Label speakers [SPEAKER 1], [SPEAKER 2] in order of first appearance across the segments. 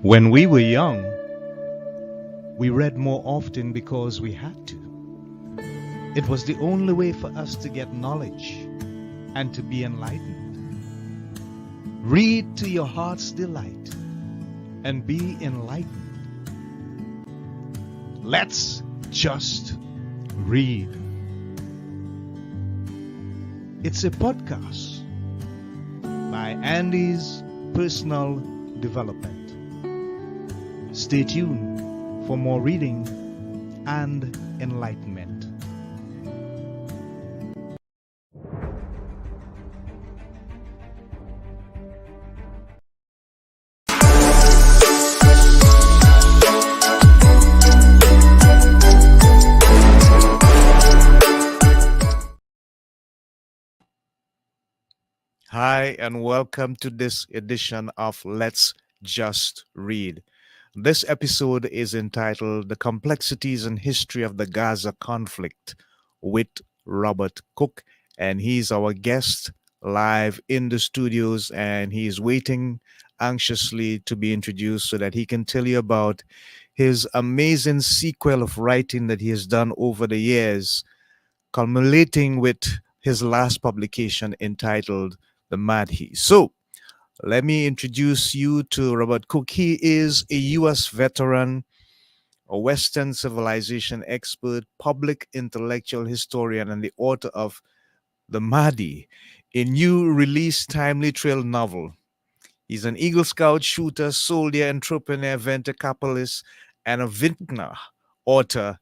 [SPEAKER 1] When we were young, we read more often because we had to. It was the only way for us to get knowledge and to be enlightened. Read to your heart's delight and be enlightened. Let's just read. It's a podcast by Andy's Personal Development. Stay tuned for more reading and enlightenment. Hi, and welcome to this edition of Let's Just Read. This episode is entitled The Complexities and History of the Gaza Conflict with Robert Cook, and he's our guest live in the studios, and he's waiting anxiously to be introduced so that he can tell you about his amazing sequel of writing that he has done over the years, culminating with his last publication entitled The Madhi. So, let me introduce you to Robert Cook. He is a U.S. veteran, a Western civilization expert, public intellectual historian, and the author of The Mahdi, a new release timely trail novel. He's an Eagle Scout shooter, soldier, entrepreneur, venture capitalist, and a vintner author.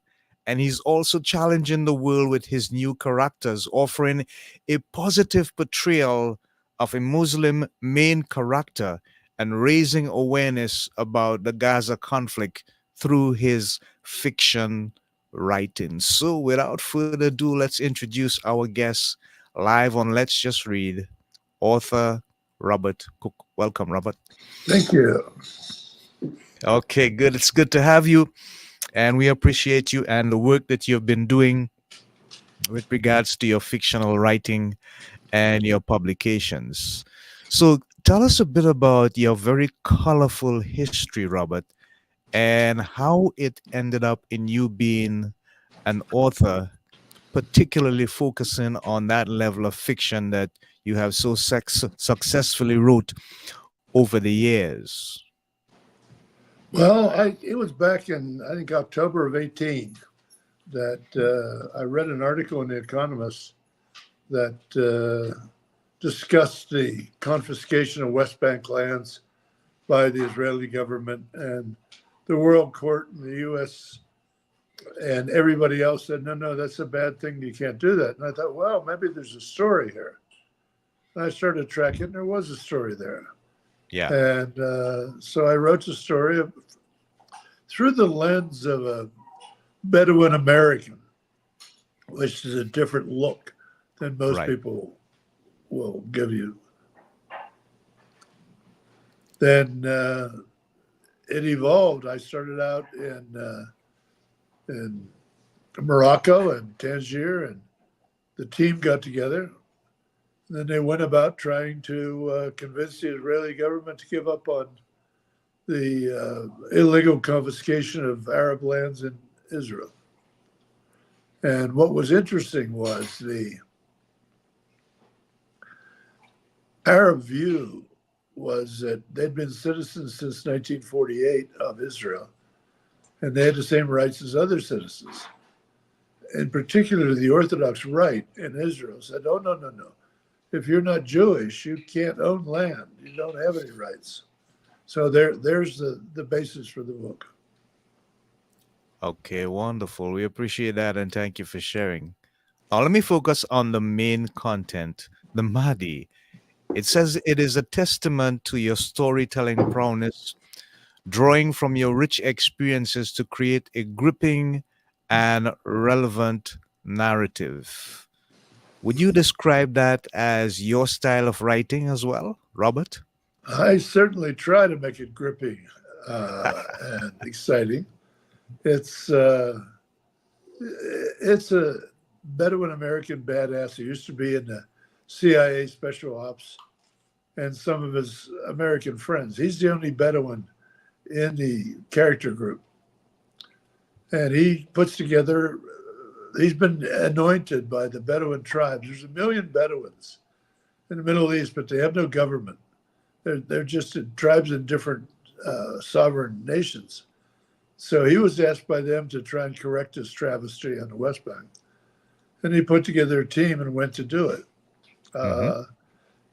[SPEAKER 1] And he's also challenging the world with his new characters, offering a positive portrayal of a Muslim main character and raising awareness about the Gaza conflict through his fiction writing. So, without further ado, let's introduce our guest live on Let's Just Read, author Robert Cook. Welcome, Robert.
[SPEAKER 2] Thank you.
[SPEAKER 1] Okay, good. It's good to have you, and we appreciate you and the work that you've been doing with regards to your fictional writing and your publications. So, tell us a bit about your very colorful history, Robert, and how it ended up in you being an author, particularly focusing on that level of fiction that you have so successfully wrote over the years.
[SPEAKER 2] Well, it was back in, I think, October of 18 that I read an article in The Economist that discussed the confiscation of West Bank lands by the Israeli government, and the World Court and the U.S. and everybody else said, no, that's a bad thing. You can't do that. And I thought, well, maybe there's a story here. And I started tracking, and there was a story there.
[SPEAKER 1] Yeah.
[SPEAKER 2] And so I wrote the story through the lens of a Bedouin American, which is a different look than most people will give you. Then it evolved. I started out in Morocco and Tangier, and the team got together. And then they went about trying to convince the Israeli government to give up on the illegal confiscation of Arab lands in Israel. And what was interesting was the Arab view was that they'd been citizens since 1948 of Israel, and they had the same rights as other citizens. In particular, the Orthodox right in Israel said, oh, no. If you're not Jewish, you can't own land. You don't have any rights. So there's the basis for the book.
[SPEAKER 1] Okay, wonderful. We appreciate that, and thank you for sharing. Now, let me focus on the main content, the Mahdi. It says it is a testament to your storytelling prowess, drawing from your rich experiences to create a gripping and relevant narrative. Would you describe that as your style of writing as well, Robert?
[SPEAKER 2] I certainly try to make it gripping and exciting. It's a Bedouin American badass who used to be in the CIA Special Ops and some of his American friends. He's the only Bedouin in the character group. And he puts together, he's been anointed by the Bedouin tribes. There's 1 million Bedouins in the Middle East, but they have no government. They're just tribes in different sovereign nations. So he was asked by them to try and correct this travesty on the West Bank. And he put together a team and went to do it.
[SPEAKER 1] Mm-hmm.
[SPEAKER 2] Uh,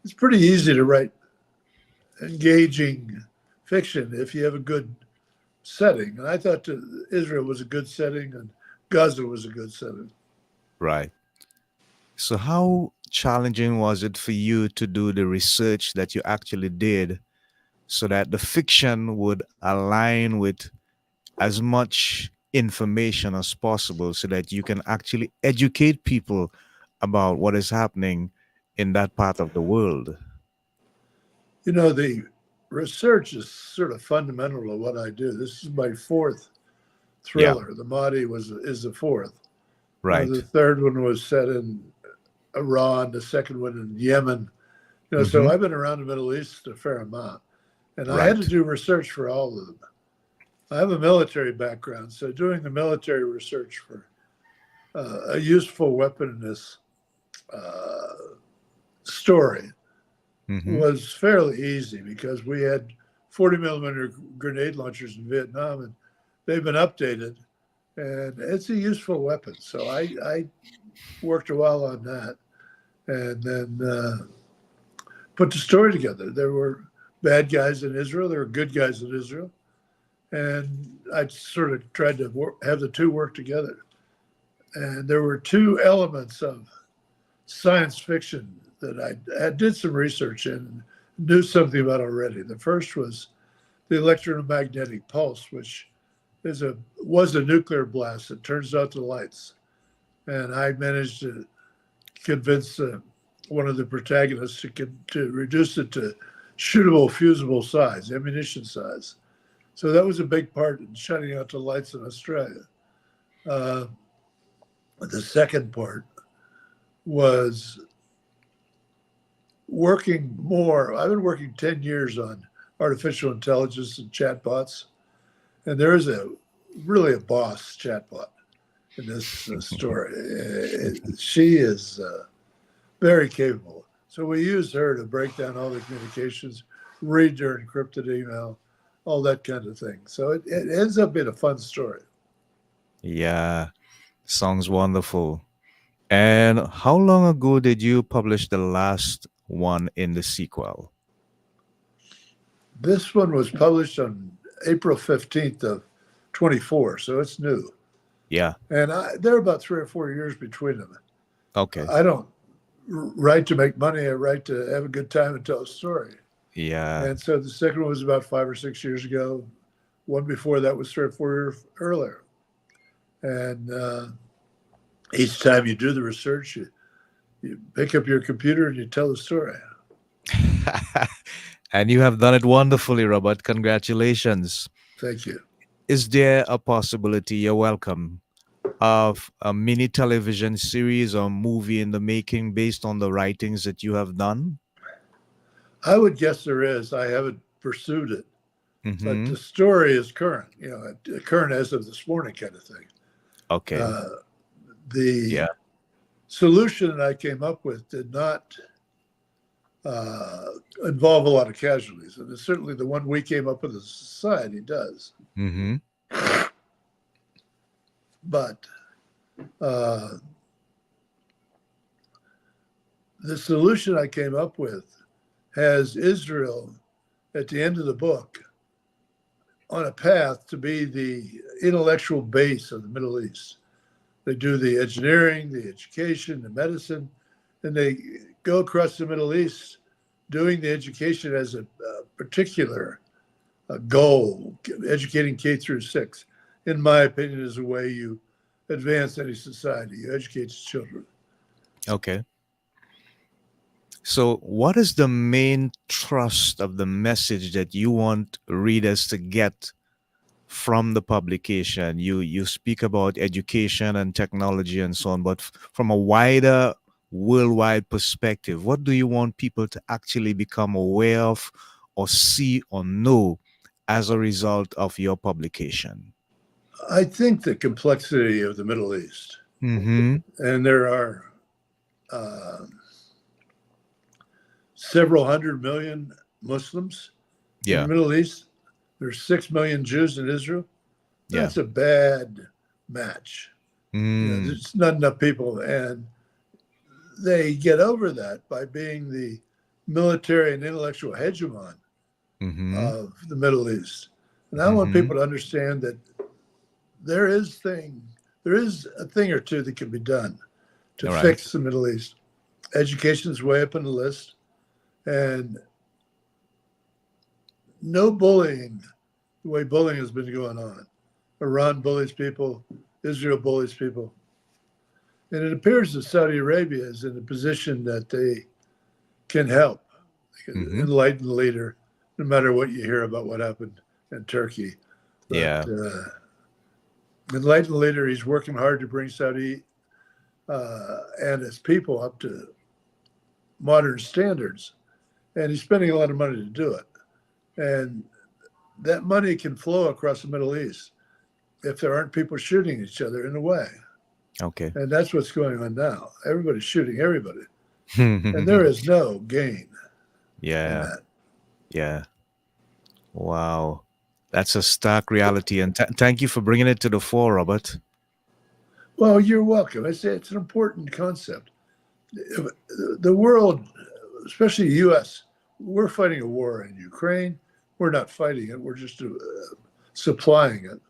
[SPEAKER 2] it's pretty easy to write engaging fiction if you have a good setting. And I thought that Israel was a good setting and Gaza was a good setting.
[SPEAKER 1] Right. So, how challenging was it for you to do the research that you actually did so that the fiction would align with as much information as possible so that you can actually educate people about what is happening in that part of the world?
[SPEAKER 2] You know, the research is sort of fundamental to what I do. This is my fourth
[SPEAKER 1] Yeah,
[SPEAKER 2] thriller. The Mahdi is the fourth.
[SPEAKER 1] right.
[SPEAKER 2] The third one was set in Iran, the second one in Yemen. So
[SPEAKER 1] Mm-hmm.
[SPEAKER 2] I've been around the Middle East a fair amount. And I had to
[SPEAKER 1] Right.
[SPEAKER 2] do research for all of them. I have a military background, so doing the military research for a useful weapon in this uh, story
[SPEAKER 1] Mm-hmm.
[SPEAKER 2] was fairly easy because we had 40 millimeter grenade launchers in Vietnam and they've been updated and it's a useful weapon. So I worked a while on that and then put the story together. There were bad guys in Israel, there were good guys in Israel. And I sort of tried to have the two work together. And there were two elements of science fiction that I did some research in and knew something about already. The first was the electromagnetic pulse, which was a nuclear blast that turns out the lights. And I managed to convince one of the protagonists to reduce it to shootable, fusible size, ammunition size. So that was a big part in shutting out the lights in Australia. Uh, the second part was working more. I've been working 10 years on artificial intelligence and chatbots, and there is really a boss chatbot in this story. She is very capable. So we use her to break down all the communications, read their encrypted email, all that kind of thing. So it ends up being a fun story.
[SPEAKER 1] Yeah, sounds wonderful. And how long ago did you publish the last one in the sequel?
[SPEAKER 2] This one was published on April 15th of 24, so it's new.
[SPEAKER 1] Yeah.
[SPEAKER 2] And there are about 3 or 4 years between them.
[SPEAKER 1] Okay.
[SPEAKER 2] I don't write to make money. I write to have a good time and tell a story.
[SPEAKER 1] Yeah.
[SPEAKER 2] And so the second one was about 5 or 6 years ago. One before that was 3 or 4 years earlier. And each time you do the research, you pick up your computer and you tell the story.
[SPEAKER 1] And you have done it wonderfully, Robert. Congratulations.
[SPEAKER 2] Thank you.
[SPEAKER 1] Is there a possibility, you're welcome, of a mini television series or movie in the making based on the writings that you have done?
[SPEAKER 2] I would guess there is. I haven't pursued it, but
[SPEAKER 1] Mm-hmm.
[SPEAKER 2] the story is current, current as of this morning kind of thing.
[SPEAKER 1] Okay.
[SPEAKER 2] Uh, the
[SPEAKER 1] Yeah.
[SPEAKER 2] solution that I came up with did not uh, involve a lot of casualties. And certainly the one we came up with as a society does.
[SPEAKER 1] Mm-hmm.
[SPEAKER 2] But uh, the solution I came up with has Israel at the end of the book on a path to be the intellectual base of the Middle East. They do the engineering, the education, the medicine, and they go across the Middle East doing the education as a particular goal, educating K through 6, in my opinion, is a way you advance any society. You educate the children.
[SPEAKER 1] Okay. So, what is the main thrust of the message that you want readers to get from the publication? You speak about education and technology and so on, but from a wider worldwide perspective, what do you want people to actually become aware of or see or know as a result of your publication?
[SPEAKER 2] I think the complexity of the Middle East,
[SPEAKER 1] Mm-hmm.
[SPEAKER 2] and there are uh, several hundred million Muslims in the
[SPEAKER 1] Yeah.
[SPEAKER 2] Middle East. There's 6 million Jews in Israel.
[SPEAKER 1] Yeah.
[SPEAKER 2] That's a bad match.
[SPEAKER 1] Mm.
[SPEAKER 2] There's not enough people, and they get over that by being the military and intellectual hegemon
[SPEAKER 1] Mm-hmm.
[SPEAKER 2] of the Middle East. And I want
[SPEAKER 1] Mm-hmm.
[SPEAKER 2] people to understand that there is thing, there is a thing or two that can be done to
[SPEAKER 1] All right.
[SPEAKER 2] fix the Middle East. Education is way up on the list, and no bullying the way bullying has been going on. Iran bullies people, Israel bullies people. And it appears that Saudi Arabia is in a position that they can help, like an
[SPEAKER 1] Mm-hmm.
[SPEAKER 2] enlightened leader, no matter what you hear about what happened in Turkey. But
[SPEAKER 1] Yeah.
[SPEAKER 2] enlightened leader, he's working hard to bring Saudi and his people up to modern standards. And he's spending a lot of money to do it. And that money can flow across the Middle East if there aren't people shooting each other in a way.
[SPEAKER 1] Okay.
[SPEAKER 2] And that's what's going on now. Everybody's shooting everybody. And there is no gain in
[SPEAKER 1] Yeah.
[SPEAKER 2] that.
[SPEAKER 1] Yeah. Wow. That's a stark reality. And thank you for bringing it to the fore, Robert.
[SPEAKER 2] Well, you're welcome. I say it's an important concept. The world, especially the U.S., we're fighting a war in Ukraine. We're not fighting it. We're just supplying it.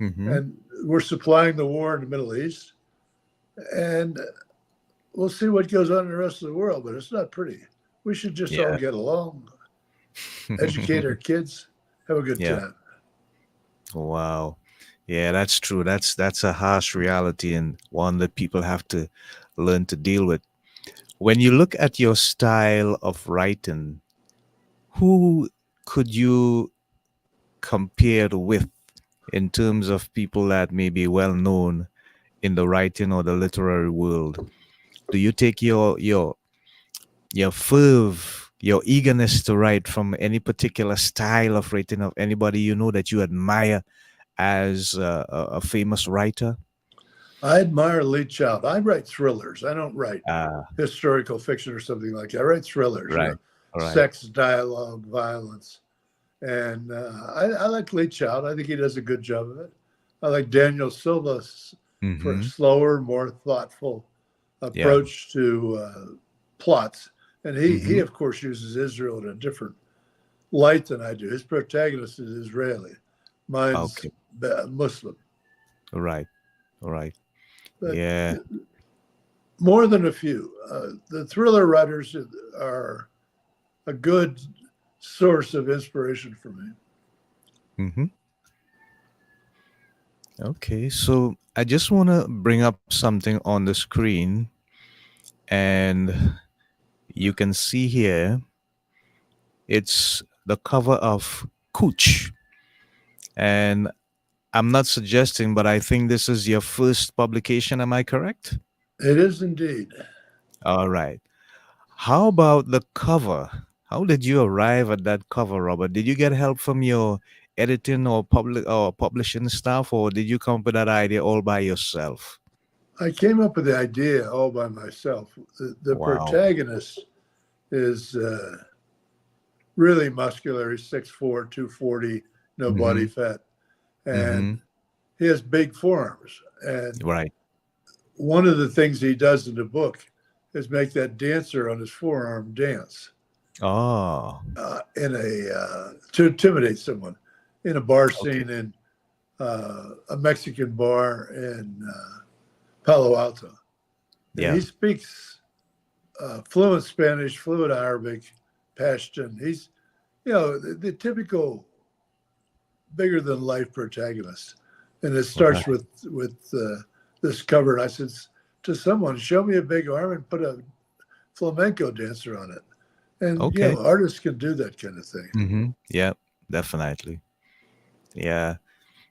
[SPEAKER 1] Mm-hmm.
[SPEAKER 2] And we're supplying the war in the Middle East. And we'll see what goes on in the rest of the world, but it's not pretty. We should just all
[SPEAKER 1] Yeah.
[SPEAKER 2] get along, educate our kids, have a good
[SPEAKER 1] Yeah.
[SPEAKER 2] time.
[SPEAKER 1] Wow. Yeah, that's true. That's a harsh reality and one that people have to learn to deal with. When you look at your style of writing, who could you compare it with in terms of people that may be well known in the writing or the literary world? Do you take your fervor, your eagerness to write from any particular style of writing of anybody you know that you admire as a famous writer?
[SPEAKER 2] I admire Lee Child. I write thrillers. I don't write
[SPEAKER 1] Ah,
[SPEAKER 2] historical fiction or something like that. I write thrillers,
[SPEAKER 1] right. All right.
[SPEAKER 2] sex, dialogue, violence. And I like Lee Child. I think he does a good job of it. I like Daniel Silva for a
[SPEAKER 1] Mm-hmm.
[SPEAKER 2] slower, more thoughtful
[SPEAKER 1] Yeah.
[SPEAKER 2] approach to plots. And he,
[SPEAKER 1] Mm-hmm.
[SPEAKER 2] of course, uses Israel in a different light than I do. His protagonist is Israeli. Mine's
[SPEAKER 1] Okay.
[SPEAKER 2] Muslim.
[SPEAKER 1] All right. All right.
[SPEAKER 2] But
[SPEAKER 1] Yeah.
[SPEAKER 2] more than a few. The thriller writers are a good source of inspiration for me.
[SPEAKER 1] Mm-hmm. Okay. So I just want to bring up something on the screen, and you can see here it's the cover of Cooch. And I'm not suggesting, but I think this is your first publication. Am I correct?
[SPEAKER 2] It is indeed.
[SPEAKER 1] All right. How about the cover? How did you arrive at that cover, Robert? Did you get help from your editing or publishing staff, or did you come up with that idea all by yourself?
[SPEAKER 2] I came up with the idea all by myself. The
[SPEAKER 1] Wow.
[SPEAKER 2] protagonist is really muscular. He's 6'4", 240, no body
[SPEAKER 1] Mm-hmm.
[SPEAKER 2] fat. And
[SPEAKER 1] Mm-hmm.
[SPEAKER 2] he has big forearms. And
[SPEAKER 1] Right.
[SPEAKER 2] one of the things he does in the book is make that dancer on his forearm dance
[SPEAKER 1] Oh.
[SPEAKER 2] to intimidate someone in a bar
[SPEAKER 1] Okay.
[SPEAKER 2] scene in a Mexican bar in Palo Alto. And
[SPEAKER 1] Yeah.
[SPEAKER 2] he speaks fluent Spanish, fluent Arabic, Pashtun. He's, the typical bigger than life protagonist. And it starts
[SPEAKER 1] Right.
[SPEAKER 2] with this cover. And I said to someone, show me a big arm and put a flamenco dancer on it. And,
[SPEAKER 1] Okay.
[SPEAKER 2] artists can do that kind of thing.
[SPEAKER 1] Mm-hmm. Yeah. Definitely. Yeah.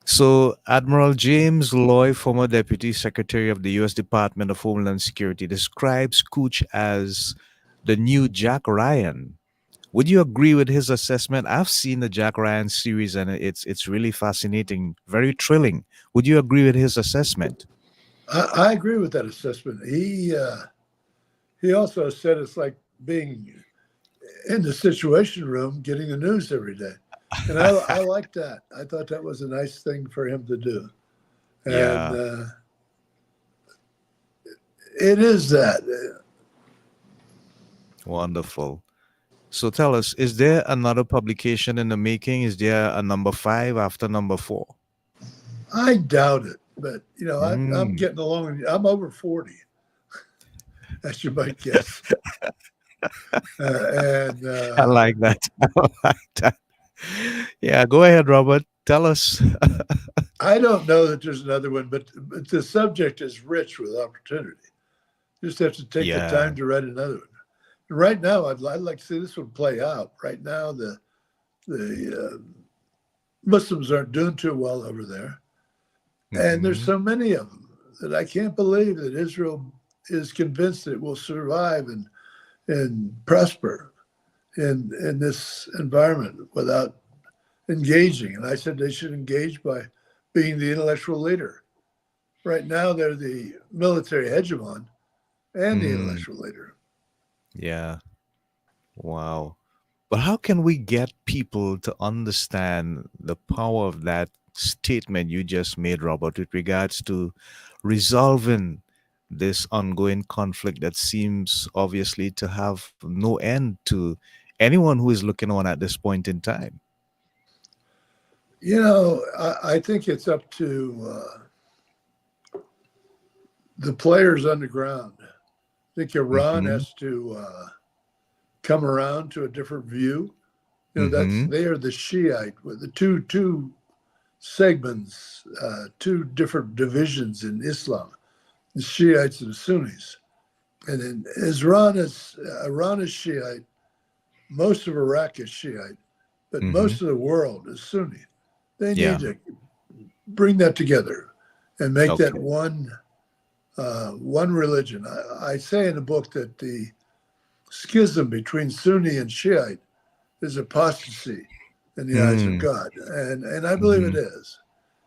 [SPEAKER 1] So, Admiral James Loy, former Deputy Secretary of the U.S. Department of Homeland Security, describes Cooch as the new Jack Ryan. Would you agree with his assessment? I've seen the Jack Ryan series and it's really fascinating, very thrilling. Would you agree with his assessment?
[SPEAKER 2] I agree with that assessment. He also said it's like being in the Situation Room, getting the news every day, and I like that. I thought that was a nice thing for him to do, and
[SPEAKER 1] Yeah,
[SPEAKER 2] it is that.
[SPEAKER 1] wonderful. So tell us, is there another publication in the making? Is there a number five after number four?
[SPEAKER 2] I doubt it, but I'm
[SPEAKER 1] Mm,
[SPEAKER 2] getting along. I'm over 40, as you might guess, and
[SPEAKER 1] I like that. I like that. Yeah, go ahead, Robert. Tell us.
[SPEAKER 2] I don't know that there's another one, but the subject is rich with opportunity. You just have to take the
[SPEAKER 1] Yeah.
[SPEAKER 2] time to write another one. And right now, I'd like to see this one play out. Right now, the Muslims aren't doing too well over there, and there's
[SPEAKER 1] Hmm.
[SPEAKER 2] so many of them that I can't believe that Israel is convinced it will survive and prosper in this environment without engaging. And I said they should engage by being the intellectual leader. Right now, they're the military hegemon and the
[SPEAKER 1] Mm,
[SPEAKER 2] intellectual leader.
[SPEAKER 1] yeah. Wow. But how can we get people to understand the power of that statement you just made, Robert, with regards to resolving this ongoing conflict that seems obviously to have no end to anyone who is looking on at this point in time?
[SPEAKER 2] I think it's up to the players on the ground. I think Iran
[SPEAKER 1] Mm-hmm.
[SPEAKER 2] has to come around to a different view. That's
[SPEAKER 1] Mm-hmm.
[SPEAKER 2] they are the Shiite with the two segments, two different divisions in Islam: the Shiites and the Sunnis. And then Iran is Shiite. Most of Iraq is Shiite, but
[SPEAKER 1] Mm-hmm.
[SPEAKER 2] most of the world is Sunni. They need
[SPEAKER 1] Yeah.
[SPEAKER 2] to bring that together and make that
[SPEAKER 1] Okay.
[SPEAKER 2] one religion. I say in the book that the schism between Sunni and Shiite is apostasy in the eyes of
[SPEAKER 1] Mm.
[SPEAKER 2] God, and I believe it
[SPEAKER 1] Mm-hmm.
[SPEAKER 2] is.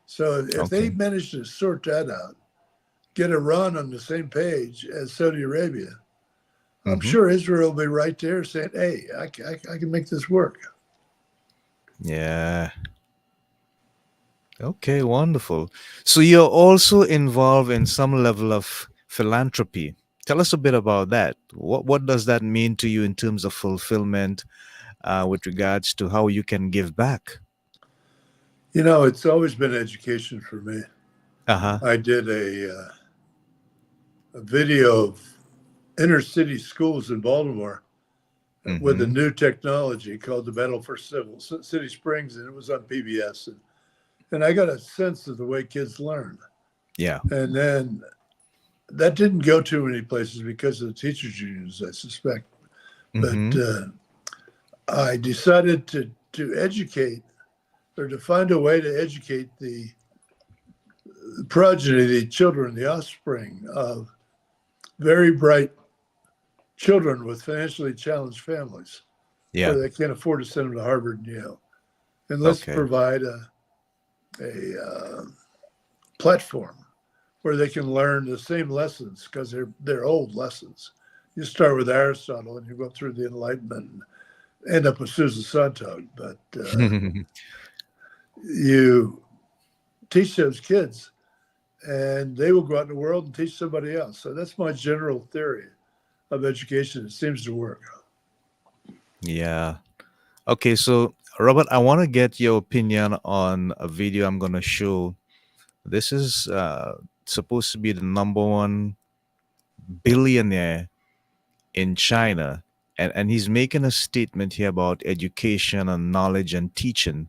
[SPEAKER 2] So if they
[SPEAKER 1] Okay.
[SPEAKER 2] manage to sort that out, get Iran on the same page as Saudi Arabia, I'm
[SPEAKER 1] Mm-hmm.
[SPEAKER 2] sure Israel will be right there saying, "Hey, I can make this work."
[SPEAKER 1] Yeah. Okay, wonderful. So you're also involved in some level of philanthropy. Tell us a bit about that. What does that mean to you in terms of fulfillment with regards to how you can give back?
[SPEAKER 2] It's always been education for me.
[SPEAKER 1] Uh-huh.
[SPEAKER 2] I did a video of inner city schools in Baltimore with a
[SPEAKER 1] Mm-hmm.
[SPEAKER 2] new technology called the Battle for City Springs, and it was on PBS. And I got a sense of the way kids learn.
[SPEAKER 1] Yeah.
[SPEAKER 2] And then that didn't go too many places because of the teachers' unions, I suspect. But
[SPEAKER 1] Mm-hmm.
[SPEAKER 2] I decided to educate or to find a way to educate the progeny, the children, the offspring of very bright children with financially challenged families
[SPEAKER 1] Yeah.
[SPEAKER 2] where they can't afford to send them to Harvard and Yale. And let's
[SPEAKER 1] Okay.
[SPEAKER 2] provide a platform where they can learn the same lessons because they're old lessons. You start with Aristotle and you go through the Enlightenment and end up with Susan Sontag, but you teach those kids and they will go out in the world and teach somebody else. So that's my general theory of education. It seems to work.
[SPEAKER 1] Yeah. Okay, so Robert, I want to get your opinion on a video I'm going to show. This is supposed to be the number one billionaire in China, and he's making a statement here about education and knowledge and teaching.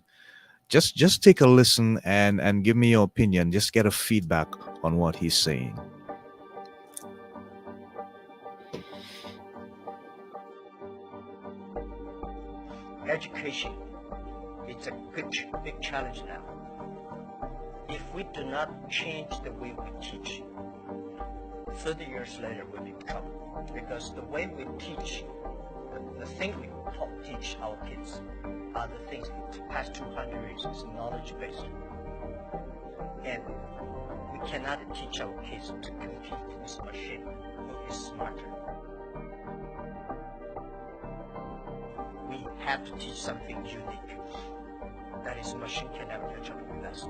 [SPEAKER 1] Just take a listen and give me your opinion. Just get a feedback on what he's saying.
[SPEAKER 3] Education is a big challenge now. If we do not change the way we teach, 30 years later we'll be in trouble because the way we teach the thing we teach our kids are the things the past 200 years is knowledge based. And we cannot teach our kids to compete with machine who is smarter. We have to teach something unique. That is, machine can never catch up with us.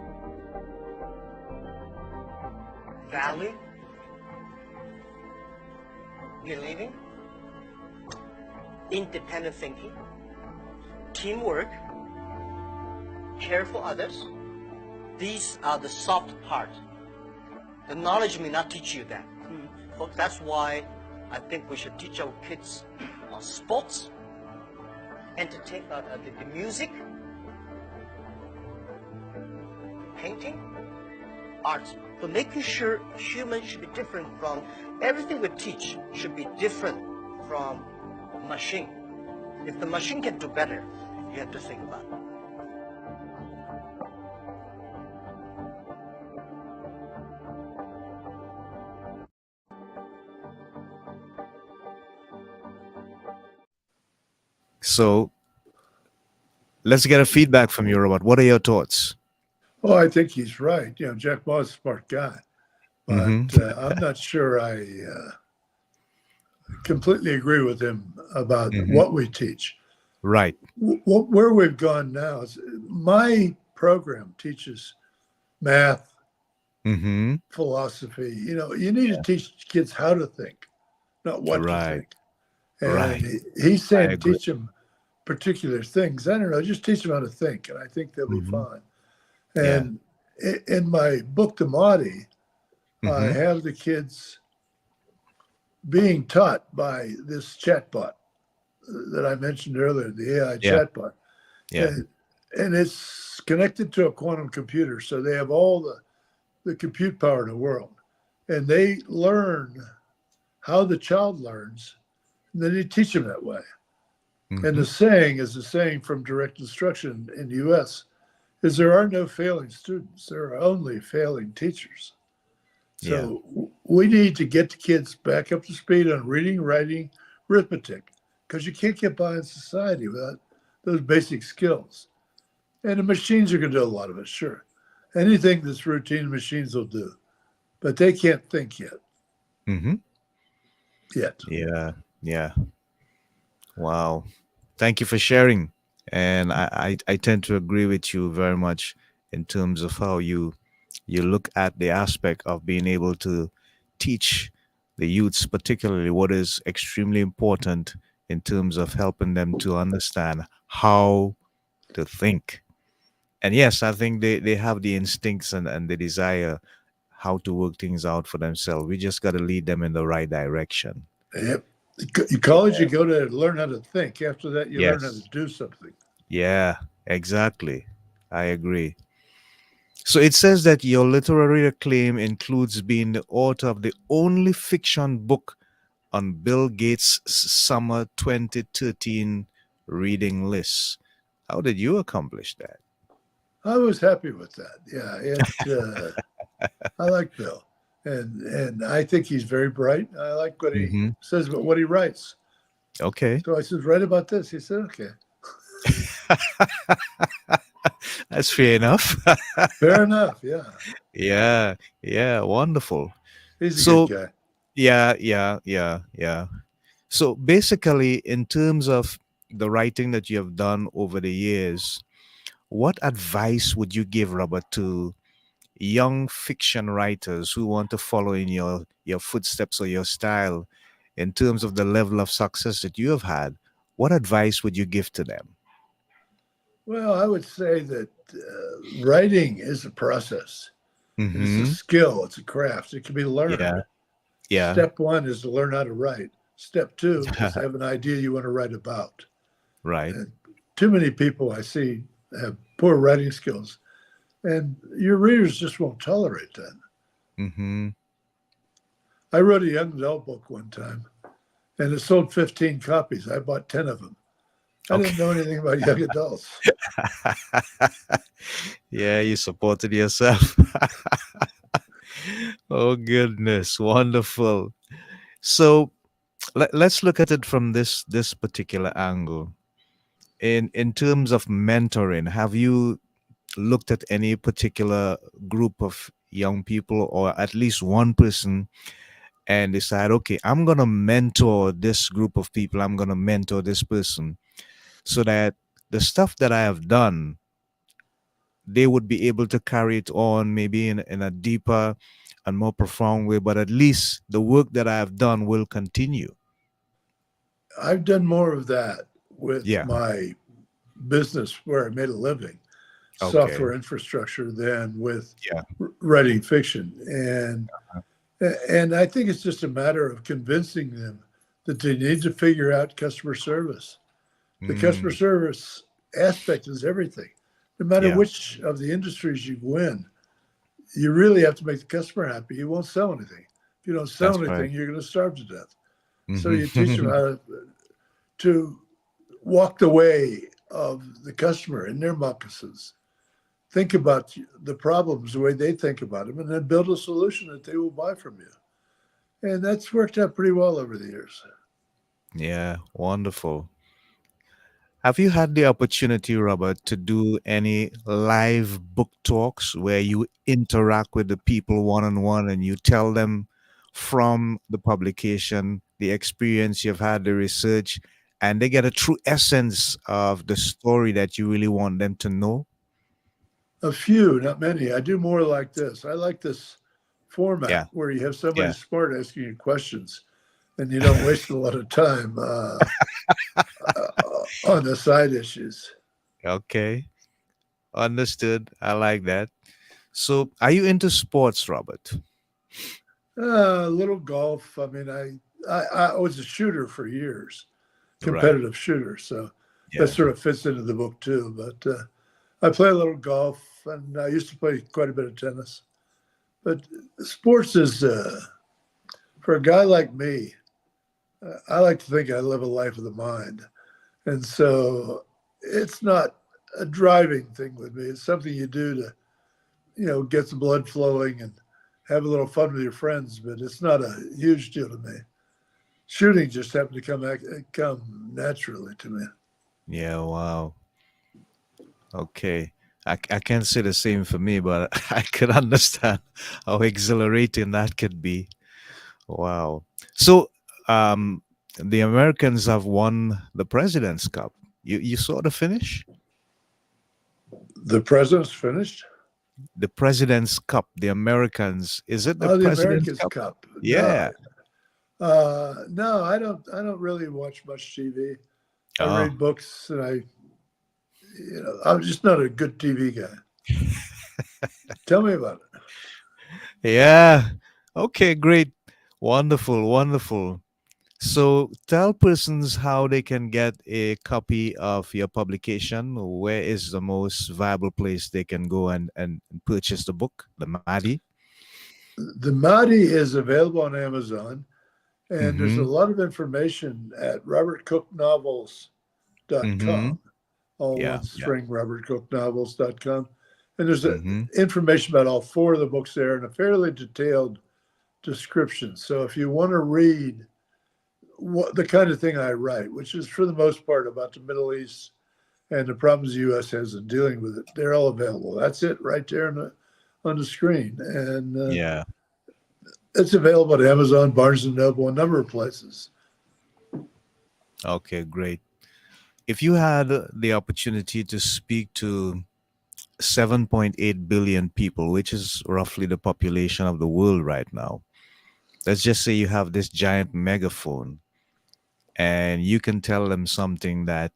[SPEAKER 3] Value, believing, independent thinking, teamwork, care for others. These are the soft part. The knowledge may not teach you that. Folks, that's why I think we should teach our kids sports, the music, painting, arts. But making sure a human should be different from everything we teach should be different from machine. If the machine can do better, you have to think about it.
[SPEAKER 1] So let's get a feedback from you, Robert. What are your thoughts?
[SPEAKER 2] Oh, I think he's right. You know, Jack Ma is a smart guy, but
[SPEAKER 1] Hmm.
[SPEAKER 2] I'm not sure I completely agree with him about
[SPEAKER 1] Hmm.
[SPEAKER 2] what we teach.
[SPEAKER 1] Right.
[SPEAKER 2] Where we've gone now is my program teaches math,
[SPEAKER 1] Hmm.
[SPEAKER 2] philosophy. You know, you need to teach kids how to think, not what to
[SPEAKER 1] Right.
[SPEAKER 2] think. And
[SPEAKER 1] Right.
[SPEAKER 2] he's
[SPEAKER 1] I
[SPEAKER 2] saying
[SPEAKER 1] agree.
[SPEAKER 2] teach them particular things. I don't know, just teach them how to think, and I think they'll be
[SPEAKER 1] Hmm.
[SPEAKER 2] fine.
[SPEAKER 1] Yeah.
[SPEAKER 2] And in my book, The Mahdi, I
[SPEAKER 1] Hmm.
[SPEAKER 2] have the kids being taught by this chatbot that I mentioned earlier, the AI
[SPEAKER 1] Yeah.
[SPEAKER 2] chatbot.
[SPEAKER 1] Yeah.
[SPEAKER 2] And it's connected to a quantum computer. So they have all the compute power in the world. And they learn how the child learns, and then you teach them that way. And
[SPEAKER 1] Hmm.
[SPEAKER 2] the saying is the saying from direct instruction in the US is there are no failing students, there are only failing teachers.
[SPEAKER 1] Yeah.
[SPEAKER 2] So we need to get the kids back up to speed on reading, writing, arithmetic, because you can't get by in society without those basic skills. And the machines are going to do a lot of it, sure. Anything that's routine, machines will do, but they can't think yet.
[SPEAKER 1] Hmm.
[SPEAKER 2] Yet.
[SPEAKER 1] Yeah. Yeah. Wow. Thank you for sharing. And I tend to agree with you very much in terms of how you look at the aspect of being able to teach the youths, particularly what is extremely important in terms of helping them to understand how to think. And yes, I think they have the instincts and the desire how to work things out for themselves. We just got to lead them in the right direction.
[SPEAKER 2] Yep. In college, you go to learn how to think. After that, you learn how to
[SPEAKER 1] Yes.
[SPEAKER 2] do something.
[SPEAKER 1] Yeah, exactly. I agree. So it says that your literary acclaim includes being the author of the only fiction book on Bill Gates' summer 2013 reading list. How did you accomplish that?
[SPEAKER 2] I was happy with that. Yeah, I like Bill, and I think he's very bright. I like what he
[SPEAKER 1] Hmm.
[SPEAKER 2] says about what he writes.
[SPEAKER 1] Okay.
[SPEAKER 2] So I said, write about this. He said, okay,
[SPEAKER 1] That's fair enough.
[SPEAKER 2] fair enough. Yeah,
[SPEAKER 1] Yeah, yeah, wonderful.
[SPEAKER 2] he's a good
[SPEAKER 1] So,
[SPEAKER 2] guy.
[SPEAKER 1] yeah. So basically, in terms of the writing that you have done over the years, what advice would you give, Robert, to young fiction writers who want to follow in your footsteps or your style in terms of the level of success that you have had? What advice would you give to them?
[SPEAKER 2] Well, I would say that writing is a process. It's a
[SPEAKER 1] Mm-hmm.
[SPEAKER 2] skill. It's a craft. It can be
[SPEAKER 1] Yeah,
[SPEAKER 2] learned.
[SPEAKER 1] yeah.
[SPEAKER 2] Step one is to learn how to write. Step two is to have an idea you want to write about.
[SPEAKER 1] Right.
[SPEAKER 2] And too many people I see have poor writing skills, and your readers just won't tolerate that.
[SPEAKER 1] Mm-hmm.
[SPEAKER 2] I wrote a young adult book one time, and it sold 15 copies. I bought 10 of them. I
[SPEAKER 1] Okay.
[SPEAKER 2] didn't know anything about young adults.
[SPEAKER 1] Yeah, you supported yourself. Oh goodness, wonderful. So Let's look at it from this particular angle. In terms of mentoring, have you looked at any particular group of young people or at least one person and decide, okay, I'm going to mentor this group of people, I'm going to mentor this person so that the stuff that I have done, they would be able to carry it on maybe in a deeper and more profound way, but at least the work that I have done will continue.
[SPEAKER 2] I've done more of that with
[SPEAKER 1] Yeah.
[SPEAKER 2] my business where I made a living,
[SPEAKER 1] Okay.
[SPEAKER 2] software infrastructure, than with
[SPEAKER 1] Yeah.
[SPEAKER 2] writing fiction. And I think it's just a matter of convincing them that they need to figure out customer service. The customer
[SPEAKER 1] Mm,
[SPEAKER 2] service aspect is everything. No matter
[SPEAKER 1] yeah,
[SPEAKER 2] which of the industries you go in, you really have to make the customer happy. You won't sell anything. If you don't sell
[SPEAKER 1] that's right.
[SPEAKER 2] anything, you're going to starve to death. So you teach them
[SPEAKER 1] Hmm.
[SPEAKER 2] how to walk the way of the customer in their moccasins. Think about the problems the way they think about them, and then build a solution that they will buy from you. And that's worked out pretty well over the years.
[SPEAKER 1] Yeah, wonderful. Have you had the opportunity, Robert, to do any live book talks where you interact with the people one on one and you tell them from the publication, the experience you've had, the research, and they get a true essence of the story that you really want them to know?
[SPEAKER 2] A few, not many. I do more like this. I like this
[SPEAKER 1] Yeah,
[SPEAKER 2] format where you have somebody
[SPEAKER 1] yeah.
[SPEAKER 2] smart asking you questions and you don't waste a lot of time on the side issues.
[SPEAKER 1] Okay, understood. I like that. So, are you into sports, Robert?
[SPEAKER 2] A little golf. I mean, I was a shooter for years,
[SPEAKER 1] Right.
[SPEAKER 2] competitive shooter. So that
[SPEAKER 1] Yeah.
[SPEAKER 2] sort of fits into the book too. But I play a little golf, and I used to play quite a bit of tennis. But sports is for a guy like me. I like to think I live a life of the mind, and so it's not a driving thing with me. It's something you do to get the blood flowing and have a little fun with your friends. But it's not a huge deal to me. Shooting just happened to come naturally to me.
[SPEAKER 1] Yeah, wow. Okay. I can't say the same for me, but I can understand how exhilarating that could be. Wow. So, um, the Americans have won the President's Cup. You saw the finish?
[SPEAKER 2] The president's finished.
[SPEAKER 1] The President's Cup, the Americans. Is it the
[SPEAKER 2] Oh, the
[SPEAKER 1] President's
[SPEAKER 2] America's
[SPEAKER 1] Cup?
[SPEAKER 2] Cup. No,
[SPEAKER 1] Yeah.
[SPEAKER 2] no, I don't. I don't really watch much TV. I
[SPEAKER 1] Oh,
[SPEAKER 2] read books, and I'm just not a good TV guy. Tell me about it.
[SPEAKER 1] yeah. Okay, great. Wonderful, wonderful. So tell persons how they can get a copy of your publication. Where is the most viable place they can go and purchase the book, the Mahdi?
[SPEAKER 2] The Mahdi is available on Amazon, and there's a
[SPEAKER 1] Mm-hmm.
[SPEAKER 2] lot of information at
[SPEAKER 1] Mm-hmm.
[SPEAKER 2] robertcooknovels.com, all
[SPEAKER 1] Yeah,
[SPEAKER 2] one
[SPEAKER 1] yeah.
[SPEAKER 2] string, robertcooknovels.com. And there's
[SPEAKER 1] Mm-hmm.
[SPEAKER 2] information about all four of the books there and a fairly detailed description. So if you want to read the kind of thing I write, which is for the most part about the Middle East and the problems the U.S. has in dealing with it, they're all available. That's it right there on the screen. And
[SPEAKER 1] Yeah.
[SPEAKER 2] it's available at Amazon, Barnes and Noble, a number of places.
[SPEAKER 1] Okay, great. If you had the opportunity to speak to 7.8 billion people, which is roughly the population of the world right now, let's just say you have this giant megaphone and you can tell them something that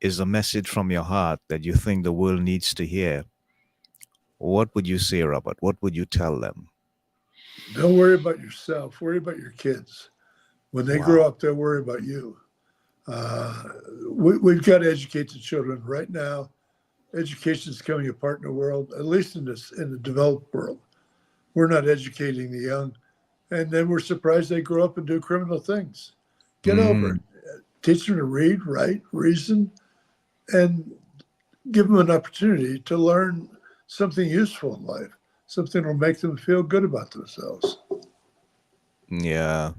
[SPEAKER 1] is a message from your heart that you think the world needs to hear, what would you say, Robert? What would you tell them?
[SPEAKER 2] Don't worry about yourself, worry about your kids. When they grow
[SPEAKER 1] Wow.
[SPEAKER 2] up, they'll worry about you. Uh, we've got to educate the children right now. Education is coming apart in the world, at least in the developed world. We're not educating the young, and then we're surprised they grow up and do criminal things. Get over
[SPEAKER 1] Mm,
[SPEAKER 2] it. Teach them to read, write, reason, and give them an opportunity to learn something useful in life, something that will make them feel good about themselves.
[SPEAKER 1] yeah.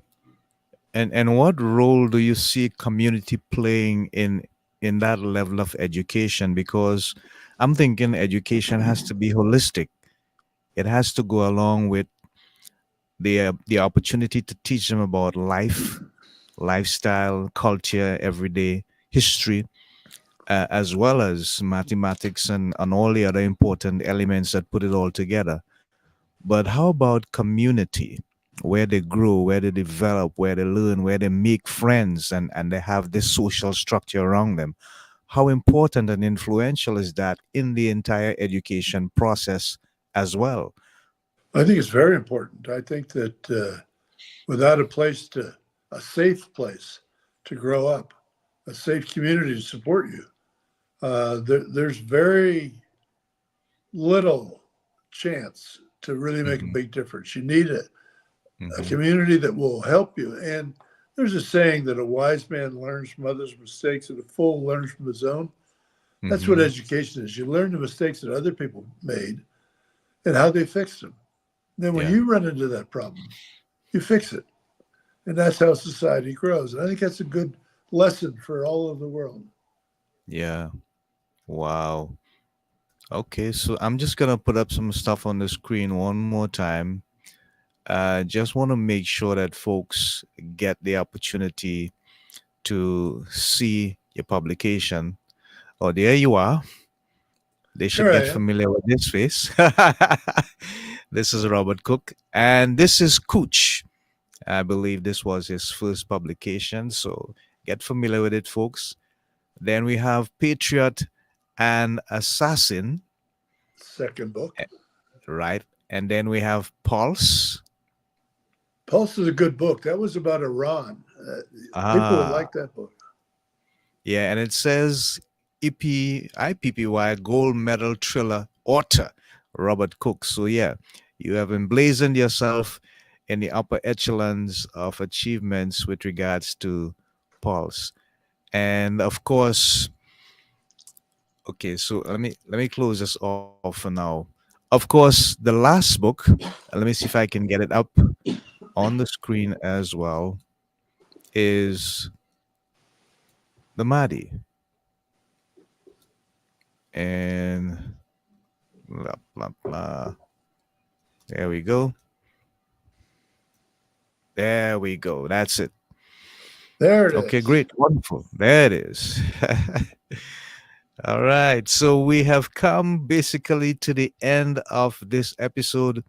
[SPEAKER 1] And what role do you see community playing in that level of education? Because I'm thinking education has to be holistic. It has to go along with the opportunity to teach them about life, lifestyle, culture, everyday history, as well as mathematics and all the other important elements that put it all together. But how about community, where they grow, where they develop, where they learn, where they make friends, and they have this social structure around them? How important and influential is that in the entire education process as well?
[SPEAKER 2] I think it's very important. I think that without a safe place to grow up, a safe community to support you, there's very little chance to really make a
[SPEAKER 1] Hmm.
[SPEAKER 2] big difference. You need a
[SPEAKER 1] Hmm.
[SPEAKER 2] community that will help you. And there's a saying that a wise man learns from others' mistakes and a fool learns from his own. That's what
[SPEAKER 1] Hmm.
[SPEAKER 2] education is. You learn the mistakes that other people made and how they fixed them. Then when
[SPEAKER 1] Yeah.
[SPEAKER 2] you run into that problem, you fix it. And that's how society grows. And I think that's a good lesson for all of the world.
[SPEAKER 1] Yeah. Wow. Okay, so I'm just gonna put up some stuff on the screen one more time. Just want to make sure that folks get the opportunity to see your publication. Oh, there you are. They should
[SPEAKER 2] Here I
[SPEAKER 1] get
[SPEAKER 2] am.
[SPEAKER 1] familiar with this face. This is Robert Cook, and this is Cooch. I believe this was his first publication, so get familiar with it, folks. Then we have Patriot and Assassin,
[SPEAKER 2] Second book.
[SPEAKER 1] eh, right? And then we have Pulse.
[SPEAKER 2] Pulse is a good book. That was about Iran. People would
[SPEAKER 1] Ah,
[SPEAKER 2] like that book.
[SPEAKER 1] yeah, and it says IPPY Gold Medal Thriller author Robert Cook. So yeah, you have emblazoned yourself in the upper echelons of achievements with regards to Pulse. And of course, okay, so let me close this off for now. Of course, the last book, let me see if I can get it up on the screen as well, is The Mahdi. And blah blah blah. There we go. There we go. That's it.
[SPEAKER 2] There it
[SPEAKER 1] Okay,
[SPEAKER 2] is.
[SPEAKER 1] great. Wonderful. There it is. All right. So we have come basically to the end of this episode.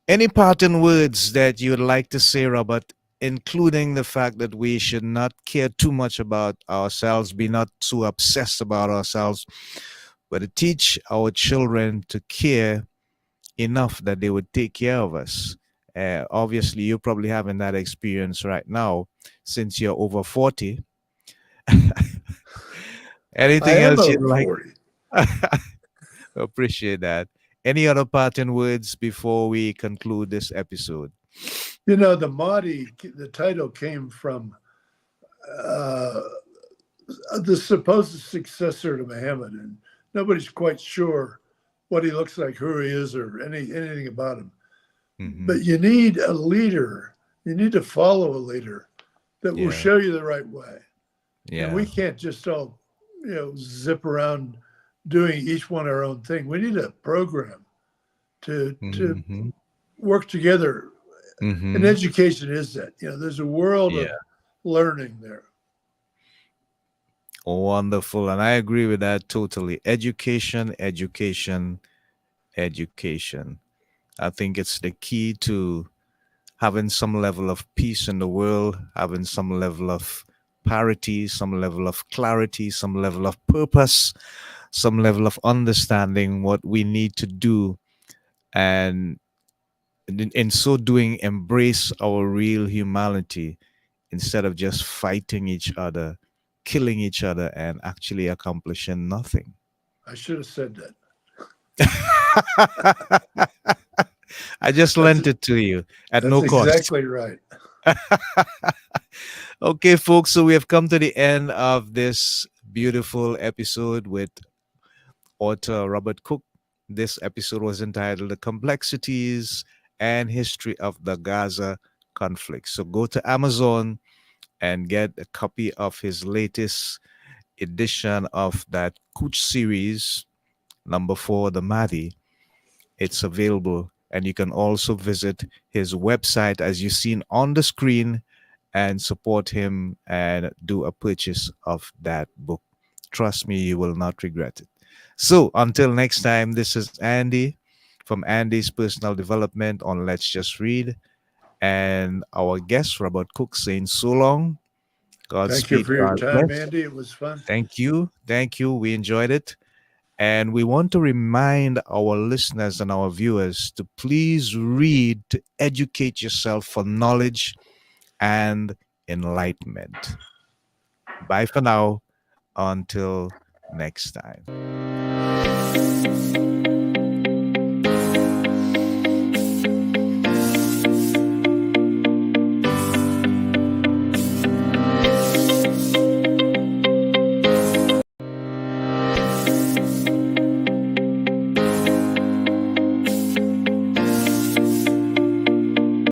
[SPEAKER 1] Any parting words that you would like to say, Robert, including the fact that we should not care too much about ourselves, be not too obsessed about ourselves, but to teach our children to care enough that they would take care of us. Obviously, you're probably having that experience right now since you're over 40.
[SPEAKER 2] I
[SPEAKER 1] Anything
[SPEAKER 2] am
[SPEAKER 1] else you'd
[SPEAKER 2] over
[SPEAKER 1] like?
[SPEAKER 2] 40.
[SPEAKER 1] Appreciate that. Any other parting words before we conclude this episode?
[SPEAKER 2] You know, the Mahdi, the title came from uh, the supposed successor to Muhammad, and nobody's quite sure what he looks like, who he is, or anything about him.
[SPEAKER 1] Hmm.
[SPEAKER 2] But you need a leader. You need to follow a leader that will
[SPEAKER 1] Yeah,
[SPEAKER 2] show you the right way. And
[SPEAKER 1] yeah.
[SPEAKER 2] we can't just all, zip around doing each one our own thing. We need a program to
[SPEAKER 1] Hmm.
[SPEAKER 2] work together. And
[SPEAKER 1] Hmm.
[SPEAKER 2] education is that. There's a world
[SPEAKER 1] Yeah.
[SPEAKER 2] of learning there.
[SPEAKER 1] Wonderful. And I agree with that totally. Education, education, education. I think it's the key to having some level of peace in the world, having some level of parity, some level of clarity, some level of purpose, some level of understanding what we need to do, and in so doing, embrace our real humanity instead of just fighting each other, killing each other, and actually accomplishing nothing.
[SPEAKER 2] I should have said that.
[SPEAKER 1] I just
[SPEAKER 2] That's
[SPEAKER 1] lent it to you at
[SPEAKER 2] that's
[SPEAKER 1] no cost.
[SPEAKER 2] exactly right.
[SPEAKER 1] Okay, folks, so we have come to the end of this beautiful episode with author Robert Cook. This episode was entitled The Complexities and History of the Gaza Conflict. So go to Amazon, and get a copy of his latest edition of that Kuch series, number 4, The Mahdi. It's available, and you can also visit his website as you've seen on the screen and support him and do a purchase of that book. Trust me, you will not regret it. So, until next time, this is Andy from Andy's Personal Development on Let's Just Read, and our guest, Robert Cook, saying so long.
[SPEAKER 2] Thank you
[SPEAKER 1] Godspeed,
[SPEAKER 2] for your
[SPEAKER 1] God
[SPEAKER 2] time,
[SPEAKER 1] bless.
[SPEAKER 2] Andy. It was fun.
[SPEAKER 1] Thank you. Thank you. We enjoyed it. And we want to remind our listeners and our viewers to please read to educate yourself for knowledge and enlightenment. Bye for now. Until next time.